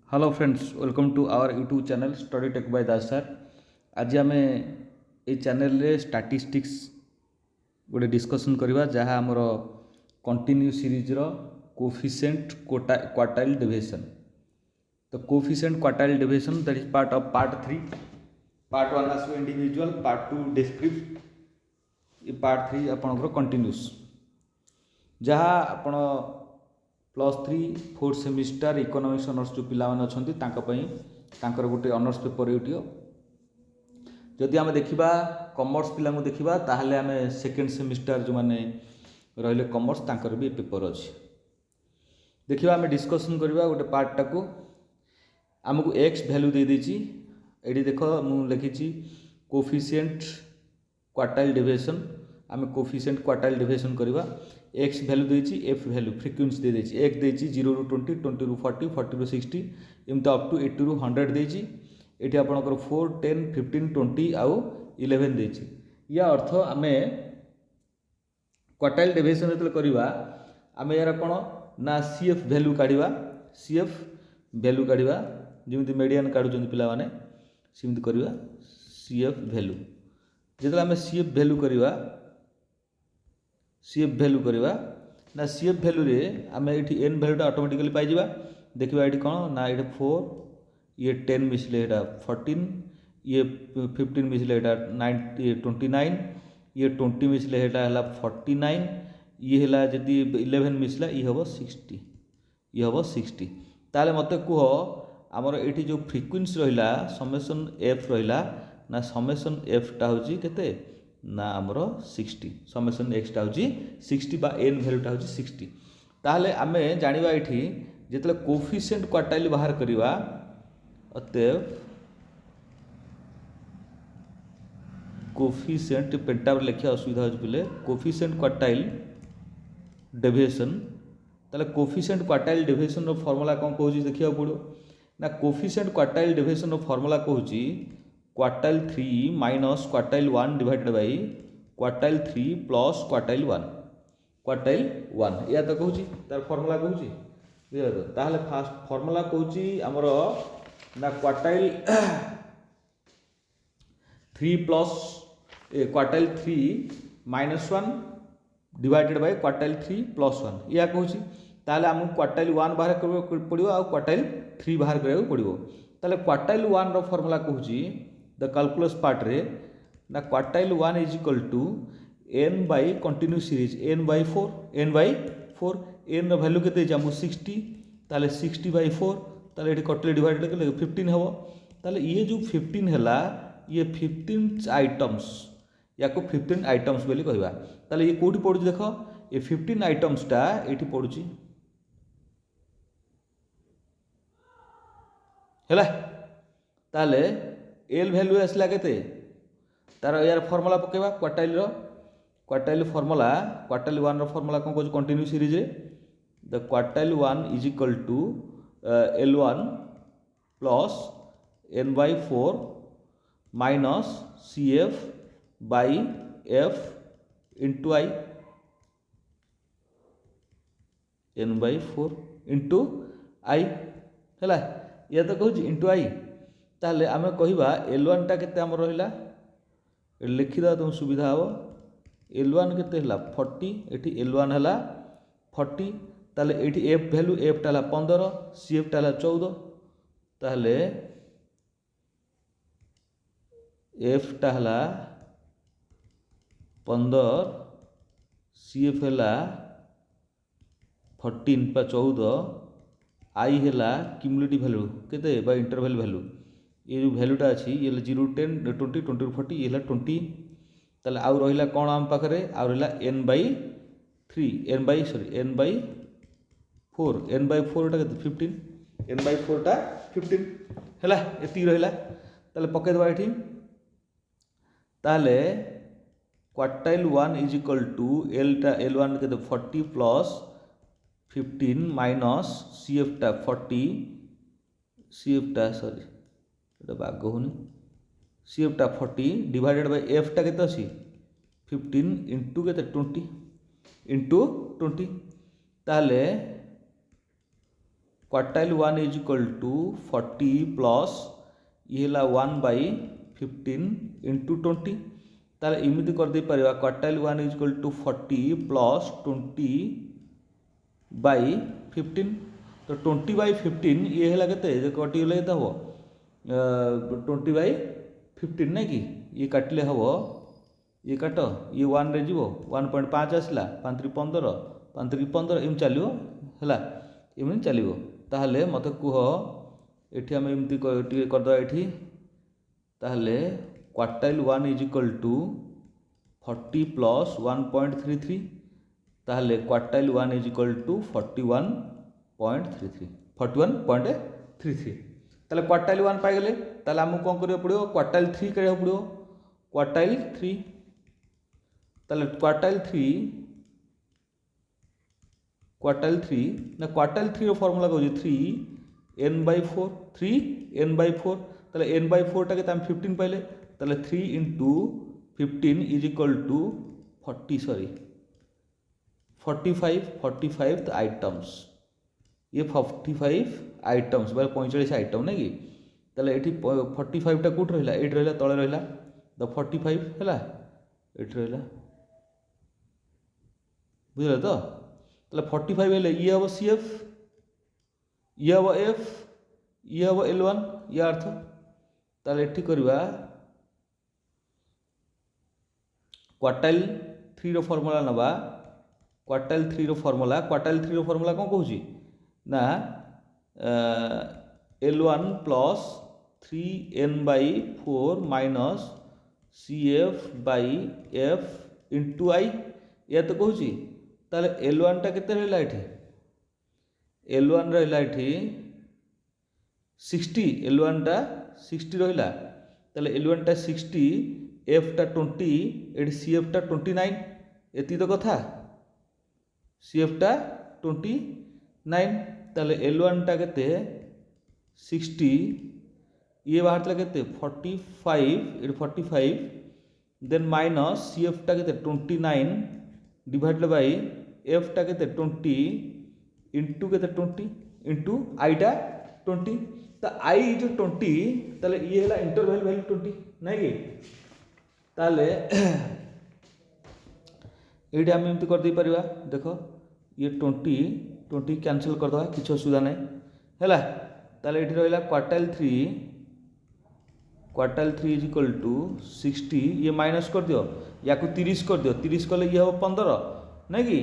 Hello friends, welcome to our YouTube channel study tech by Das sir. आज आम ये channel रे स्टैटिस्टिक्स गोटे डिस्कसन करवा जहाँ आमर कंटिन्यू सीरीज रो कोफिशिएंट क्वार्टाइल डेविएशन। तो coefficient quartile deviation that is part of part 3। Part 1 आसो इंडिविजुअल, पार्ट 2 डिस्क्रिप्ट, ये पार्ट 3 आपनकर कंटिन्यूस जहाँ आपण +3 4th सेमिस्टर इकोनॉमिक्स ऑनर्स जो पिला माने अछंती तांकर गोटे ऑनर्स पेपर यूटियो। जदि आम देखा कॉमर्स पिला देखा ताहले आम सेकेंड सेमिस्टर जो मैंने रहिले कॉमर्स तांकर भी पेपर अच्छे देखा। आम डिस्कसन करवा गोटे पार्टा को आमको एक्स वैल्यू दे देची। एडी देख मु लिखी कोफिशिएंट क्वार्टाइल डेविएशन। आम कोफिशिएंट क्वार्टाइल डेविएशन करवा। एक्स वैल्यू देची, एफ वैल्यू फ्रिक्वेंसी दे देची। एक देची 0 ରୁ 20, 20 ରୁ 40, 40 ରୁ 60 एमती अप टू 80 ରୁ 100 देची। एटी आपनकर 4, 10, 15, 20 आउ 11 देची। या अर्थ आमे क्वार्टाइल डेविएशन जतले करवा आमे यार कोन ना सीएफ वैल्यू काढिबा। सीएफ वैल्यू काढिबा जेमती मीडियन काढुचंदी पिला माने सिमती करवा। सीएफ वैल्यू जतले आमे सीएफ वैल्यू करवा, सीएफ वैल्यू करवा ना सीएफ वैल्यू रे आमे एठी एन वैल्यूटा ऑटोमेटिकली पाई जिबा। देखिबा एठी कोन ना एठी 4, ये 10 मिसले एटा 14, ये 15 मिसले एटा 29, ये 20 मिसले एटा हला 49, ये हला जदी 11 मिसला ये हबो 60, ये हबो 60। ताले मते कुह हमर एठी जो फ्रीक्वेंसी रहिला समेशन एफ रहिला ना समेशन एफ टा होची केते ना आमर 60, समेशन एक्स टा होची 60 बा एन वैल्यू टा होची 60। ताहले आमे जानिबा एठी जेतले कोफिशिएंट क्वार्टाइल बाहर करिवा अतएव कोफिशिएंट पेंटावर लिखिया असुविधा होची पिले कोफिशिएंट क्वार्टाइल डेविएशन। ताले कोफिशिएंट क्वार्टाइल डेविएशन रो फार्मूला कोन कहूची देखिया पड़ो ना। कोफिशिएंट क्वार्टाइल डेविएशन रो फार्मूला कहूची quartile 3 minus quartile 1 divided by quartile 3 plus quartile 1। Quartile 1 या तो कहूची तार फार्मूला कहूची बुझा। तो ताहले फास्ट फार्मूला कहूची हमरो ना quartile 3 plus quartile 3 minus 1 divided by quartile 3 plus 1 या कहूची। ताहले हमको क्वार्टाइल 1 बाहर करबो पड़िबो आ क्वार्टाइल 3 बाहर करबो पड़िबो। ताहले क्वार्टाइल 1 रो फार्मूला कहूची द कैलकुलस पार्ट रे ना quartile 1 is equal to n by continue series n by 4, n by 4। n रो वैल्यू केते जामु 60, ताले 60 बाय 4 ताले एठी कटले डिवाइड करले 15 हबो। ताले ये जो 15 हला ये 15 आइटम्स या को 15 आइटम्स बोली कहबा। ताले ये कोठी पडुची देखो ये 15 आइटम्स टा एठी पडुची हैला। ताले एल वैल्यू आसला केते तार यार फार्मूला पकेबा क्वार्टाइल फार्मूला क्वार्टाइल 1 रो फार्मूला कोन कहू कंटिन्यू सीरीज रे the quartile 1 is equal to L1 plus n by 4 minus CF by F into I, n by 4 into I हैला या तो कहू इंटू I। ताहले आमे कहिबा L1 टा केते हमर रहिला लिखिदा तुम सुविधा हो। L1 केते हला 40, एठी L1 हला 40। ताहले एठी F वैल्यू F टा हला 15, CF टा हला 14। ताहले F टा हला 15, CF हला 14 पा 14, I हला क्यूमुलेटिव वैल्यू केते बा इंटरवल वैल्यू। ये जो वैल्यूटा अच्छी ये 0 10 20 20 ରୁ 40 ये 20। ताले आउ रहिला कोन आम पाखरे आउ रहिला n by 3 n by 4 n by 4 टा 15 n बाय 4 टा 15 हैला एती रहिला। ताले पके दबा एठी। ताले quartile 1 is equal to l टा L1 के 40 प्लस 15 माइनस CF टा 40, CF टा सॉरी एटा बाग होनी CF टा 40 डिवाइडेड बाय F टा केते अछि 15 इंटू केते 20 इंटू 20। ताले quartile 1 is equal to 40 plus ये 1/15 इंटू 20 ताले इमिति कर दे परिवा quartile 1 is equal to 40 plus 20/15 तो 20/15 ये है केते जे कटि गले केते हबो 20/15 नहीं कि ये काटले हबो ये काट ये 1 रे जीवो 1.5 आसला 5 3 15 5 3 15 एम चलियो हला एम चलियो ताहले मते कुह एठी हम एमती कर दो एठी ताहले quartile 1 is equal to 40 plus 1.33 ताहले क्वार्टाइल 1 इज इक्वल टू 41.33 ताहले क्वार्टाइल 1 पाई गले ताहले हमको कोन करियो पड़ियो क्वार्टाइल 3 करियो पड़ियो क्वार्टाइल 3 ताहले क्वार्टाइल 3 ना क्वार्टाइल 3 रो फार्मूला कहू 3n/4 3n/4 ताहले n/4 टाके हम 15 पाइले ताहले 3 into 15 is equal to 45 items ये 45 आइटम्स बाय 45 आइटम नहीं कि ताहले एठी 45 टा कोट रहला एट रहला तळे रहला द 45 हैला एट रहला बुझले तो ताहले 45 हेले ये हबो CF ये हबो F ये हबो L1 ये अर्थ ताहले एठी करबा क्वार्टाइल 3 रो फार्मूला नबा क्वार्टाइल 3 रो फार्मूला कोन कहूची ना L1 plus 3n/4 minus CF/F into I या तो कहूची ताले L1 टा केते रहला एठी L1 रहला एठी 60 L1 टा 60 रहला ताले L1 टा 60 F टा 20 एठी CF टा 29 एती तो कथा CF टा 29 ताले L1 टा केते 60 ये बाहर तले केते 45 एठी 45 देन माइनस CF टा केते 29 डिवाइडेड बाय F टा केते 20 इंटू केते 20 इंटू I टा 20 तो I इज 20 ताले ये हैला इंटरवल वैल्यू 20 नहीं कि ताले एठी हम एमती कर दे परिबा देखो ये 20 कैंसिल कर दवा किछ असुविधा नहीं हैला ताले एठी रहला क्वार्टाइल 3 इज इक्वल टू 60 ये माइनस कर दियो या को 30 कर दियो 30 करले ये हो 15 नहीं कि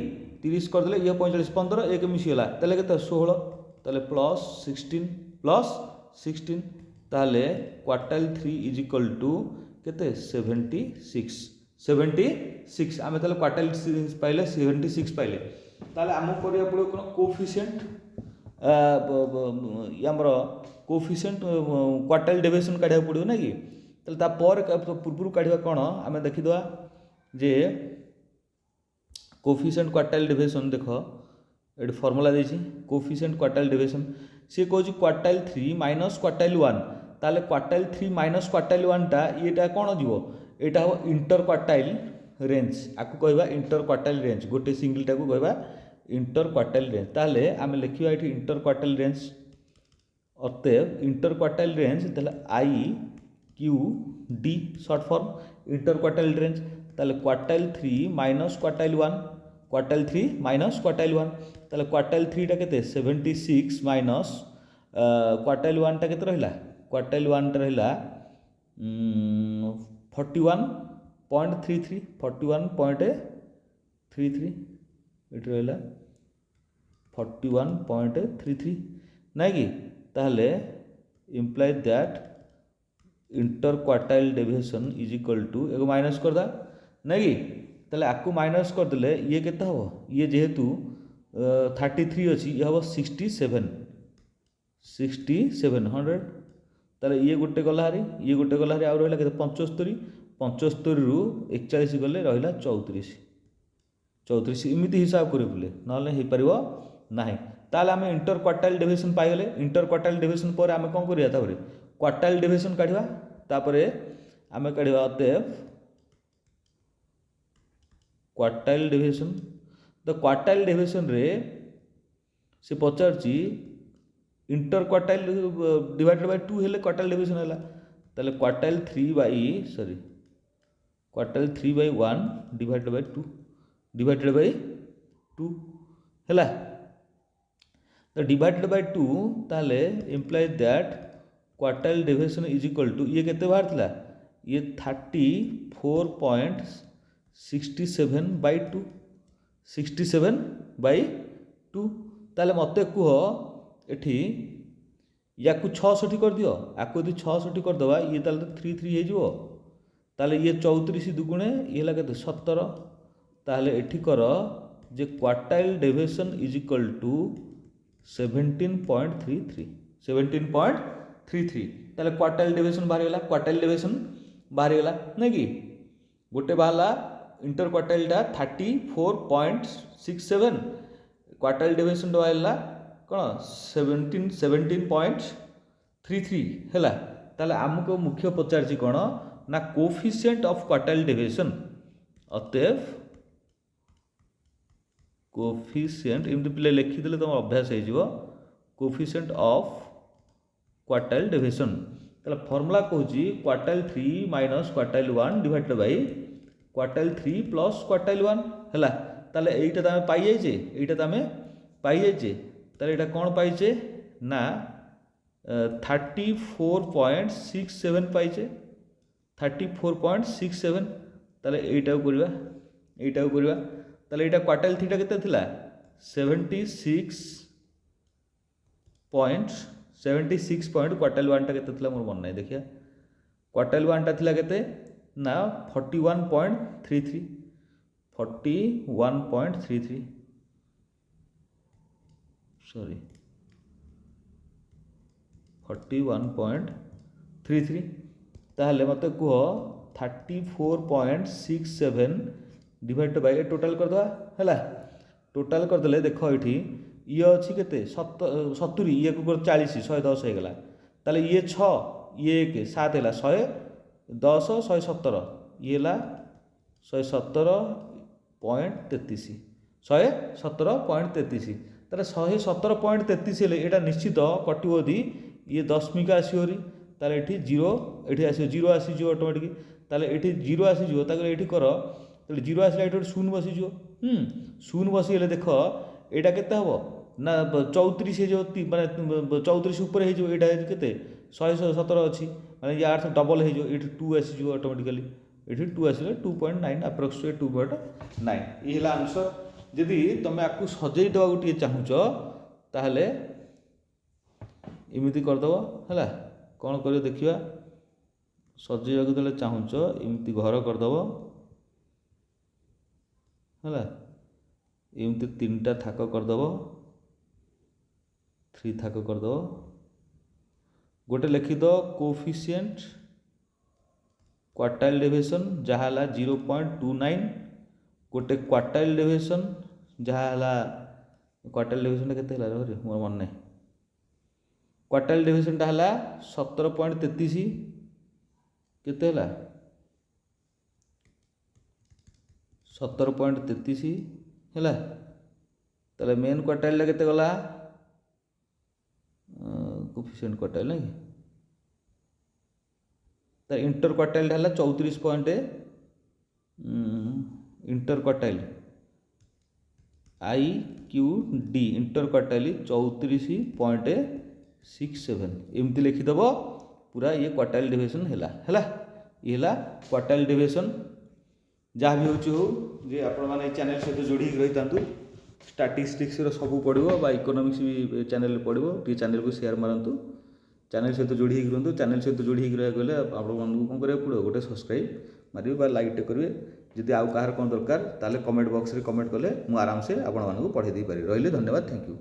30 कर देले ये 45 15 एक मिसी होला ताले केते 16 ताले प्लस 16 ताले क्वार्टाइल 3 इज इक्वल टू केते 76 आमे ताले क्वार्टाइल पाइले 76 पाइले ताले हमको करिया पड़ो कोन कोएफिशिएंट हमर कोएफिशिएंट क्वार्टाइल डेविएशन काढिया पड़ो ना कि ताले ता पर पूर्व काढिया कोन आमे देखि दवा जे कोएफिशिएंट क्वार्टाइल डेविएशन देखो एडी फार्मूला देछि कोएफिशिएंट क्वार्टाइल डेविएशन से कहू क्वार्टाइल 3 माइनस क्वार्टाइल 1 ताले क्वार्टाइल 3 माइनस क्वार्टाइल 1 टा येटा कोन जीवो एटा हो इंटर क्वार्टाइल रेंज आकु कहबा इंटर क्वार्टाइल रेंज गोटे सिंगल टा को कहबा इंटर क्वार्टाइल रेंज ताले आमे लिखिबा एठी इंटर क्वार्टाइल रेंज अतएव इंटर क्वार्टाइल रेंज ताले IQD short form inter quartile range ताले quartile 3 minus quartile 1 quartile 3 minus quartile 1 ताले क्वार्टाइल 3 टा केते 76 माइनस क्वार्टाइल 1 टा केते रहला क्वार्टाइल 1 टा रहला 41.33 एट रहला 41.33 नहीं कि ताहले imply that interquartile deviation is equal to एगो माइनस कर दा नहीं कि ताहले आकु माइनस कर देले ये केते हो ये जेहेतु 33 अछि ये हो 67 100 ताहले ये गोटे गला हारी आ रहला केते 75 रु 41 गले रहला 34 इमिति हिसाब करि बुले नले हे परिबो नाही ताले आमे इंटर क्वार्टाइल डेविएशन पाइ गेले इंटर क्वार्टाइल डेविएशन पर आमे कोन करिया तापरे क्वार्टाइल डेविएशन काढिबा तापरे आमे काढिबा अतएव quartile deviation the quartile deviation रे से पचारची इंटर क्वार्टाइल डिवाइडेड बाय 2 हेले क्वार्टाइल डिवीजन है ताले quartile 3 by sorry quartile 3 by 1 divided by 2 divided by 2 है तो डिवाइडेड बाय 2 ताले implies that quartile division is equal to ये केते बाहर थिला ये 34.67 बाई 2 67 बाई 2 ताले मते कुह एठी या को 66 कर दियो आको यदि 66 कर दवा ये ताले 33 हे जिवो ताले ये 34 दुगुणे ये लगे 17 ताले एठी कर जे quartile deviation is equal to 17.33 ताले क्वार्टाइल डेविएशन बाहर गला क्वार्टाइल डेविएशन बाहर गला नहीं कि गोटे बाहला इंटर क्वार्टाइलटा 34.67 क्वार्टाइल डेविएशन बाहला कौन 17.33 है ताले आमको मुख्य पचार कौन ना कोफिशिएंट ऑफ क्वार्टाइल डेविएशन अतएव कोफिशिएंट एमती पे लिखिदे तुम अभ्यास हो कोफिशिएंट ऑफ क्वार्टाइल डेविएशन ताले फॉर्मूला कहूँ quartile 3 minus quartile 1 divided by quartile 3 plus quartile 1 है ताले एटा तो आम पाई जाइए एटा तो आम पाई जाइए ताले एटा कौन पाइचे ना 34.67 पाइचे 34.67 ताले एटा करवा ताले एटा क्वार्टाइल 3 टा केते थिला 76 पॉइंट क्वार्टाइल 1 टा केते थिला मोर मन नहीं देखिया क्वार्टाइल 1 टा थिला केते ना 41.33 सॉरी 41.33 ताहले मते कुह 34.67 डिवाइड बाय टोटाल कर दवा हैला टोटाल कर देले देखो एठी ये अछि केते 70 ये को 40 110 हे गला ताले ये 6 ये 1 7 हैला 110 117 ये ला 117.33 117.33 ताले 117.33 हेले एटा निश्चित कटिबो दी ये दशमिक आसीवरी ताले एठी 0 एठी आसी 0 आसी जो ऑटोमेटिक ताले एठी 0 आसी जो ताले एठी कर ताले 0 आसीला एठी शून्य बसी जो शून्य बसी हेले देखो एटा केते हबो ना 34 हे जो माने 34 ऊपर हे जो एटा केते 117 अछि माने या अर्थ डबल हे जो एठी 2 आसी जो ऑटोमेटिकली एठी 2 आसीले 2.9 अप्रोक्सीमेट 2.9 ई हला आंसर यदि तुम आपको सजई देवा गोटे चाहूच ताहले इमिति करदेव है कौन कर देखा सजैवा को चाहूच इमती घर करदेव है इमती 3टा थाक करदेव 3 थाक करदेव गोटे लिखिद कोफिशिएंट क्वार्टाइल डेविएशन जहाँ 0.29 गोटे क्वार्टाइल डेविएशन जहाँ क्वार्टाइल डेविएशन केते मोर मन नहीं क्वार्टाइल डेविएशन टा हला 17.33 केते हला 17.33 है ताले मेन क्वार्टाइल केते गला कोफिशिएंट क्वार्टाइल नहीं तार इंटर क्वार्टाइल हला 34 point inter quartile IQD inter quartile 34.67 एमती लिखिदेव पूरा ये क्वार्टाइल डेविएशन है ये क्वार्टाइल डेविएशन जहाँ भी हो जे आपण माने चैनल सहित जोड़ी रही था स्टैटिस्टिक्स सब पढ़ो इकोनॉमिक्स भी चैनल पढ़ो टी चैनल को शेयर मारतु चैनल सहित जोड़ी रुहतु चैनल सहित जोड़ी रहा गले आपण कौन करा पड़ो गोटे सब्सक्राइब मारे लाइक टे करेंगे जदि आउ कहार कौन दरकार ताले कमेंट बॉक्स रे कमेंट कले मु आराम से आपण मानू पढ़े दी पारि रहिले धन्यवाद थैंक यू।